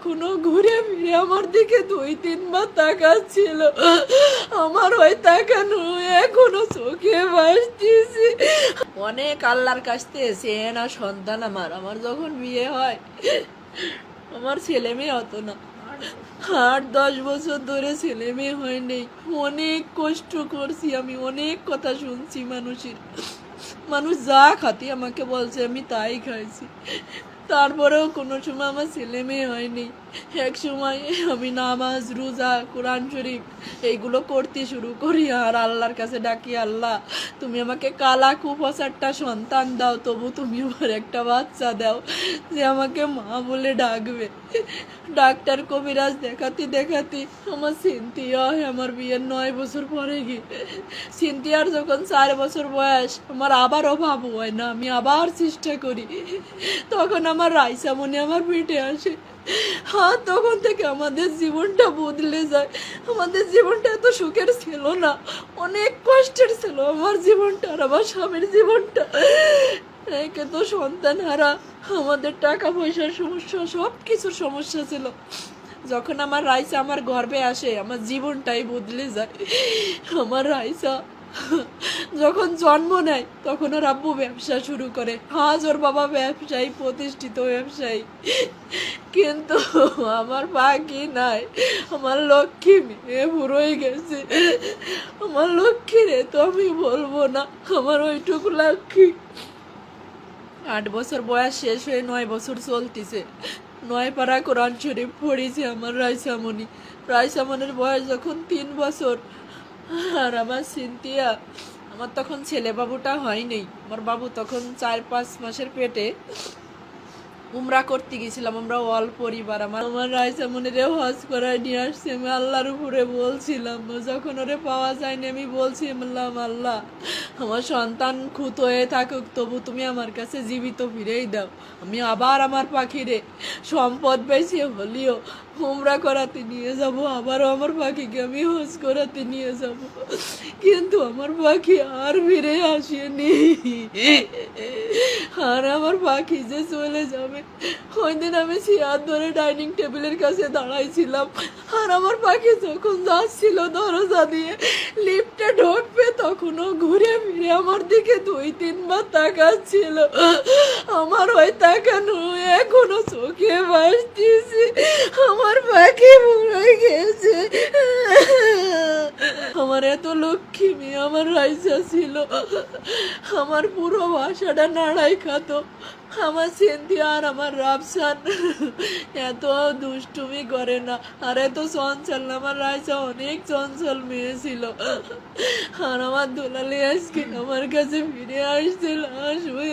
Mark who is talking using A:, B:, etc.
A: তখনও ঘুরে ফিরে আমার দিকে 2-3 বার তাকাচ্ছিল। আমার ওই তাকানো এখনো চোখে ভাসতেছে। অনেক আল্লাহর কাছ থেকে চেয়ে না সন্তান আমার। আমার যখন বিয়ে হয় আমার ছেলে মেয়ে হতো না, 8-10 বছর ধরে ছেলে মেয়ে হয়নি। অনেক কষ্ট করছি আমি, অনেক কথা শুনছি মানুষের। মানুষ যা খাতি আমাকে বলছে আমি তাই খাইছি, তারপরেও কোনো সময় আমার ছেলে মেয়ে হয়নি। এক সময় আমি নামাজ রোজা কোরআন শরীফ এইগুলো করতে শুরু করি আর আল্লাহর কাছে ডাকি, আল্লাহ তুমি আমাকে কালা কুপচারটা সন্তান দাও, তবু তুমি আমার একটা বাচ্চা দাও যে আমাকে মা বলে ডাকবে। ডাক্তার কবিরাজ দেখাতে দেখাতে আমার সিনথিয়া হয় আমার বিয়ের 9 বছর পরে গিয়ে। সিনথিয়ার যখন 4 বছর বয়স আমার আবার অভাব হয় না, আমি আবার চেষ্টা করি, তখন আমার রাইসা মনে আমার পেটে আসে। হ্যাঁ, তখন থেকে আমাদের জীবনটা বদলে যায়। আমাদের জীবনটা এত সুখের ছিল না, অনেক কষ্টের ছিল আমার জীবনটা আর আমার স্বামীর জীবনটা। একে তো সন্তান হারা, আমাদের টাকা পয়সার সমস্যা, সব কিছুর সমস্যা ছিল। যখন আমার রাইসা আমার গর্ভে আসে আমার জীবনটাই বদলে যায়। আমার রাইসা যখন জন্ম নেয় তখন ওর আব্বু ব্যবসা শুরু করে। আজ ওর বাবা ব্যবসায়ী, প্রতিষ্ঠিত ব্যবসায়ী, কিন্তু আমার বাকি নাই। আমার লক্ষ্মী মেয়ে বুড়োই গেছে। আমার লক্ষ্মী রে তো আমি বলবো না, আমার ওইটুকু লক্ষ্মী। 8 বছর বয়স শেষ হয়ে 9 বছর চলতেছে। 9 পারা কোরআন শরীফ পড়েছে আমার রাইসামণি। রাইসামণির বয়স যখন 3 বছর, আর আমার সিনথিয়া, আমার তখন ছেলে বাবুটা হয়নি। আমার বাবু তখন 4-5 মাসের পেটে। উমরা করতে গেছিলাম আমরা অল পরিবার। আমার রাইসামণিরে হজ করায় নিয়ে আসছি। আমি আল্লাহর উপরে বলছিলাম, যখন ওরে পাওয়া যায়নি আমি বলছিলাম, আল্লাহ আমার সন্তান খুঁত হয়ে থাকুক, তবু তুমি আমার কাছে জীবিত ফিরেই দাও। আমি আবার আমার পাখিরে সম্পদ বেশি হলেও উমরা করাতে নিয়ে যাব, আবারও আমার পাখিকে আমি হজ করাতে নিয়ে যাব, কিন্তু আমার পাখি আর ফিরে আসেনি। আর আমার পাখি যে চলে যাবে, ওই দিন আমি চেয়ার ধরে ডাইনিং টেবিলের কাছে দাঁড়াইছিলাম, আর আমার পাখি যখন যাচ্ছিল দরজা দিয়ে লিফটে ঢুকবে তখনও ঘুরে ফিরে আমার দিকে 2-3 বার তাকাচ্ছিল। আমার ওই তাকানো এখনো চোখে ভাসতেছে। আমার পাখি মরে গেছে। আমার এত লক্ষ্মী মেয়ে আমার রাইসা ছিল। আমার পুরো বাসাটা নাড়াই খাত। আমার সিনথিয়া আর আমার রাফসান এত দুষ্টুমি করে না, আর এত চঞ্চল না। আমার রাইসা অনেক চঞ্চল মেয়ে ছিল। আর আমার দুলালি আজকে আমার কাছে ফিরে আসছিল আসবে।